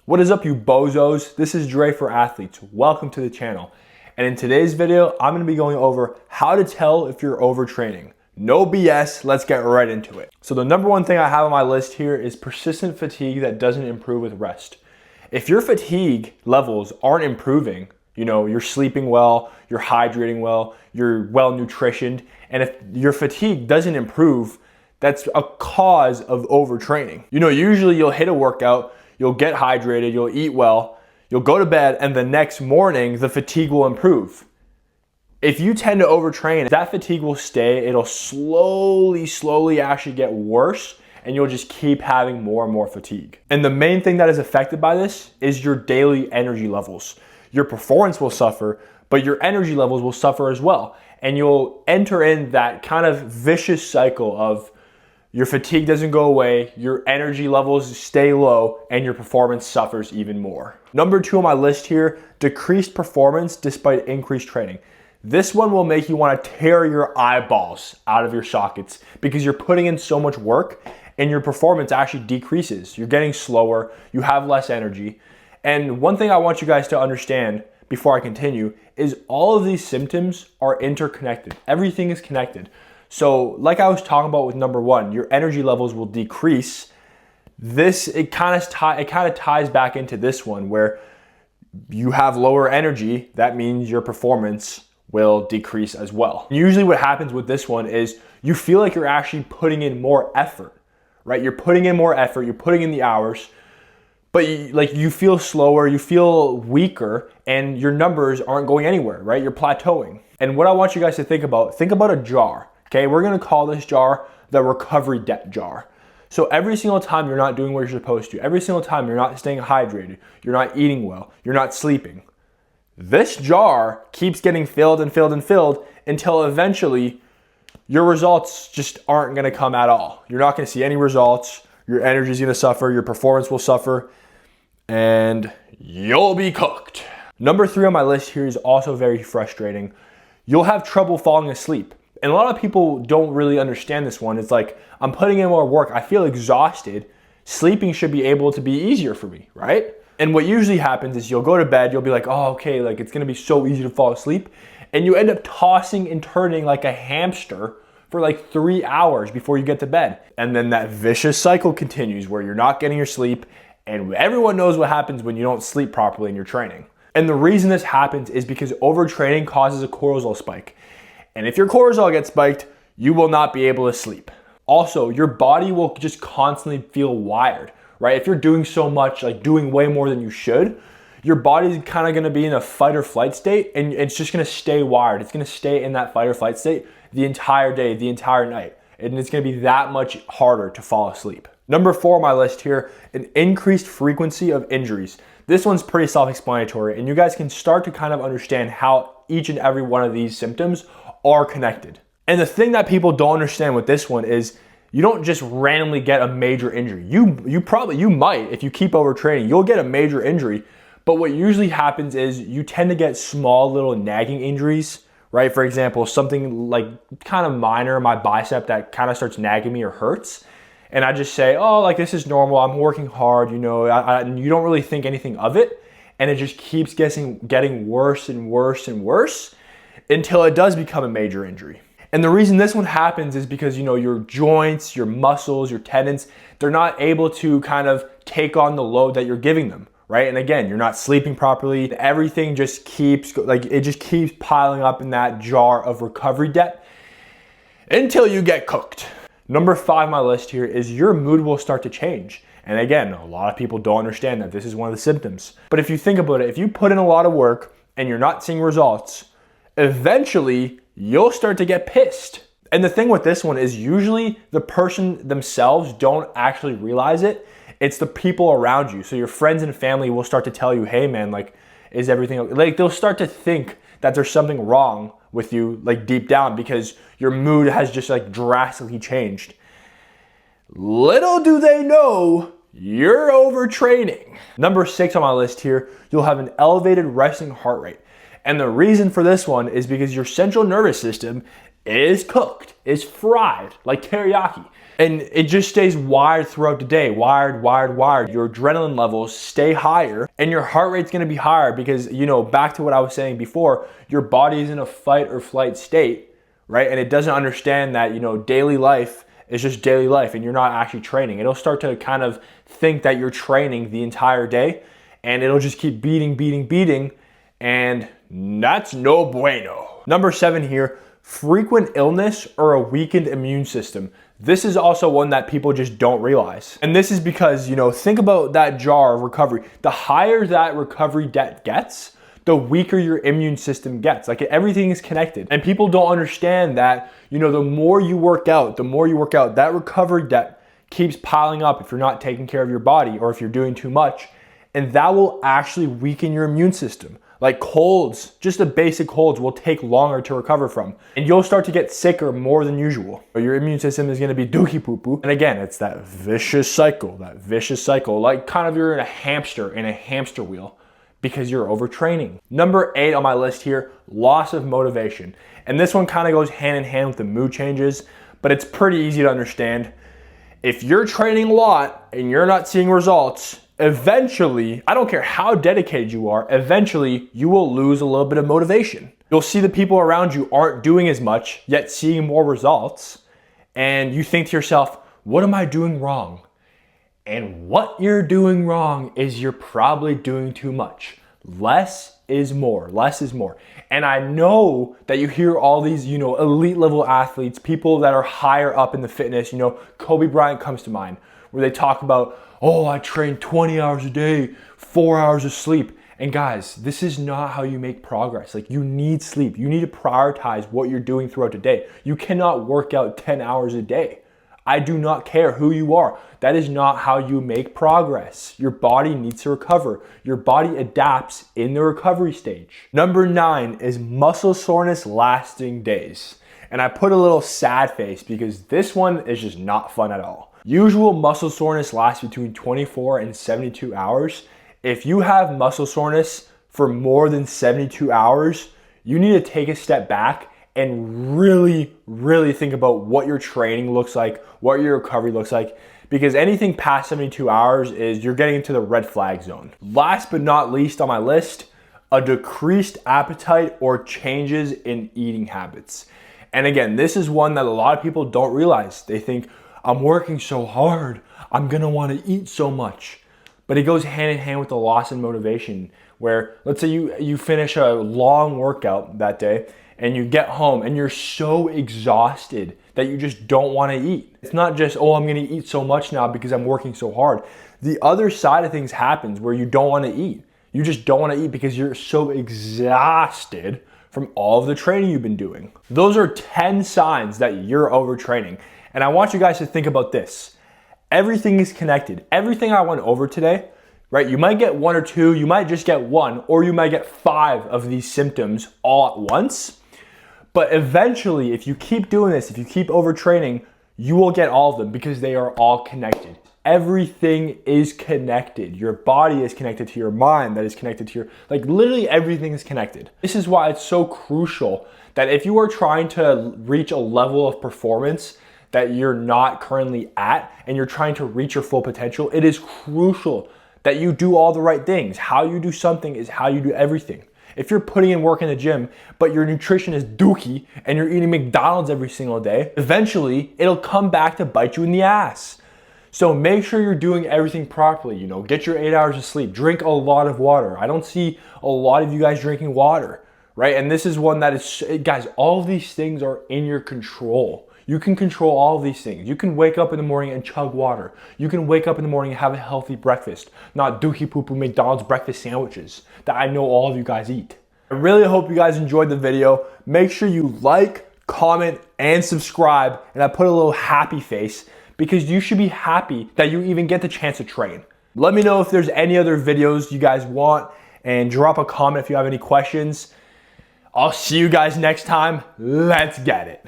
What is up, you bozos? This is Dre for Athletes. Welcome to the channel. And in today's video, I'm gonna be going over how to tell if you're overtraining. No BS, let's get right into it. So the number one thing I have on my list here is persistent fatigue that doesn't improve with rest. If your fatigue levels aren't improving, you're sleeping well, you're hydrating well, you're well nutritioned, and if your fatigue doesn't improve, that's a cause of overtraining. Usually you'll hit a workout, you'll get hydrated, you'll eat well, you'll go to bed, and the next morning, the fatigue will improve. If you tend to overtrain, that fatigue will stay. It'll slowly actually get worse, and you'll just keep having more and more fatigue. And the main thing that is affected by this is your daily energy levels. Your performance will suffer, but your energy levels will suffer as well. And you'll enter in that kind of vicious cycle of your fatigue doesn't go away, your energy levels stay low, and your performance suffers even more. Number 2 on my list here, decreased performance despite increased training. This one will make you want to tear your eyeballs out of your sockets because you're putting in so much work and your performance actually decreases. You're getting slower, you have less energy. And one thing I want you guys to understand before I continue is all of these symptoms are interconnected. Everything is connected. So like I was talking about with number 1, your energy levels will decrease. It kind of ties back into this one where you have lower energy. That means your performance will decrease as well. Usually what happens with this one is you feel like you're actually putting in more effort, right? You're putting in more effort, you're putting in the hours, but you feel slower, you feel weaker, and your numbers aren't going anywhere, right? You're plateauing. And what I want you guys to think about a jar. Okay, we're gonna call this jar the recovery debt jar. So every single time you're not doing what you're supposed to, every single time you're not staying hydrated, you're not eating well, you're not sleeping, this jar keeps getting filled and filled and filled until eventually your results just aren't gonna come at all. You're not gonna see any results, your energy's gonna suffer, your performance will suffer, and you'll be cooked. Number 3 on my list here is also very frustrating. You'll have trouble falling asleep. And a lot of people don't really understand this one. It's like, I'm putting in more work, I feel exhausted, sleeping should be able to be easier for me, right? And what usually happens is you'll go to bed, you'll be like, oh, okay, like it's gonna be so easy to fall asleep. And you end up tossing and turning like a hamster for like 3 hours before you get to bed. And then that vicious cycle continues where you're not getting your sleep, and everyone knows what happens when you don't sleep properly in your training. And the reason this happens is because overtraining causes a cortisol spike. And if your cortisol gets spiked, you will not be able to sleep. Also, your body will just constantly feel wired, right? If you're doing so much, like doing way more than you should, your body's kind of gonna be in a fight or flight state, and it's just gonna stay wired. It's gonna stay in that fight or flight state the entire day, the entire night. And it's gonna be that much harder to fall asleep. Number 4 on my list here, an increased frequency of injuries. This one's pretty self-explanatory, and you guys can start to kind of understand how each and every one of these symptoms are connected. And the thing that people don't understand with this one is you don't just randomly get a major injury. You might, if you keep overtraining, you'll get a major injury. But what usually happens is you tend to get small little nagging injuries, right? For example, something like kind of minor, my bicep that kind of starts nagging me or hurts. And I just say, oh, like this is normal, I'm working hard, you don't really think anything of it. And it just keeps getting worse and worse and worse until it does become a major injury. And the reason this one happens is because your joints, your muscles, your tendons, they're not able to kind of take on the load that you're giving them, right? And again, you're not sleeping properly. Everything just keeps piling up in that jar of recovery debt until you get cooked. Number 5 on my list here is your mood will start to change. And again, a lot of people don't understand that this is one of the symptoms. But if you think about it, if you put in a lot of work and you're not seeing results, eventually you'll start to get pissed. And the thing with this one is usually the person themselves don't actually realize it. It's the people around you. So your friends and family will start to tell you, hey man, like, is everything okay? Like they'll start to think that there's something wrong with you, like deep down, because your mood has just like drastically changed. Little do they know, you're overtraining. Number 6 on my list here, you'll have an elevated resting heart rate. And the reason for this one is because your central nervous system is cooked, is fried like teriyaki. And it just stays wired throughout the day, wired. Your adrenaline levels stay higher and your heart rate's gonna be higher because, back to what I was saying before, your body is in a fight or flight state, right? And it doesn't understand that, daily life is just daily life and you're not actually training. It'll start to kind of think that you're training the entire day and it'll just keep beating, and that's no bueno. Number 7 here, frequent illness or a weakened immune system. This is also one that people just don't realize. And this is because, think about that jar of recovery. The higher that recovery debt gets, the weaker your immune system gets. Like, everything is connected. And people don't understand that, the more you work out, that recovery debt keeps piling up if you're not taking care of your body or if you're doing too much. And that will actually weaken your immune system. Like colds, just the basic colds will take longer to recover from. And you'll start to get sicker more than usual. Your immune system is gonna be dookie poo poo. And again, it's that vicious cycle. Like kind of you're in a hamster wheel because you're overtraining. Number 8 on my list here, loss of motivation. And this one kind of goes hand in hand with the mood changes, but it's pretty easy to understand. If you're training a lot and you're not seeing results, eventually, I don't care how dedicated you are, eventually you will lose a little bit of motivation. You'll see the people around you aren't doing as much, yet seeing more results. And you think to yourself, what am I doing wrong? And what you're doing wrong is you're probably doing too much. Less is more. And I know that you hear all these, elite level athletes, people that are higher up in the fitness, Kobe Bryant comes to mind, where they talk about, oh, I train 20 hours a day, 4 hours of sleep. And guys, this is not how you make progress. Like, you need sleep. You need to prioritize what you're doing throughout the day. You cannot work out 10 hours a day. I do not care who you are. That is not how you make progress. Your body needs to recover. Your body adapts in the recovery stage. Number 9 is muscle soreness lasting days. And I put a little sad face because this one is just not fun at all. Usual muscle soreness lasts between 24 and 72 hours. If you have muscle soreness for more than 72 hours, you need to take a step back and really think about what your training looks like, what your recovery looks like, because anything past 72 hours is you're getting into the red flag zone. Last but not least on my list, a decreased appetite or changes in eating habits. And again, this is one that a lot of people don't realize. They think, I'm working so hard, I'm gonna wanna eat so much. But it goes hand in hand with the loss in motivation, where let's say you finish a long workout that day and you get home and you're so exhausted that you just don't wanna eat. It's not just, oh, I'm gonna eat so much now because I'm working so hard. The other side of things happens where you don't wanna eat. You just don't wanna eat because you're so exhausted from all of the training you've been doing. Those are 10 signs that you're overtraining. And I want you guys to think about this. Everything is connected. Everything I went over today, right? You might get 1 or 2, you might just get 1, or you might get 5 of these symptoms all at once. But eventually, if you keep doing this, if you keep overtraining, you will get all of them because they are all connected. Everything is connected. Your body is connected to your mind, that is connected to your, literally everything is connected. This is why it's so crucial that if you are trying to reach a level of performance that you're not currently at and you're trying to reach your full potential, it is crucial that you do all the right things. How you do something is how you do everything. If you're putting in work in the gym, but your nutrition is dookie and you're eating McDonald's every single day, eventually it'll come back to bite you in the ass. So make sure you're doing everything properly, get your 8 hours of sleep, drink a lot of water. I don't see a lot of you guys drinking water, right? And this is one that is, guys, all of these things are in your control. You can control all of these things. You can wake up in the morning and chug water. You can wake up in the morning and have a healthy breakfast, not dookie poo poo McDonald's breakfast sandwiches that I know all of you guys eat. I really hope you guys enjoyed the video. Make sure you like, comment, and subscribe. And I put a little happy face because you should be happy that you even get the chance to train. Let me know if there's any other videos you guys want and drop a comment if you have any questions. I'll see you guys next time. Let's get it.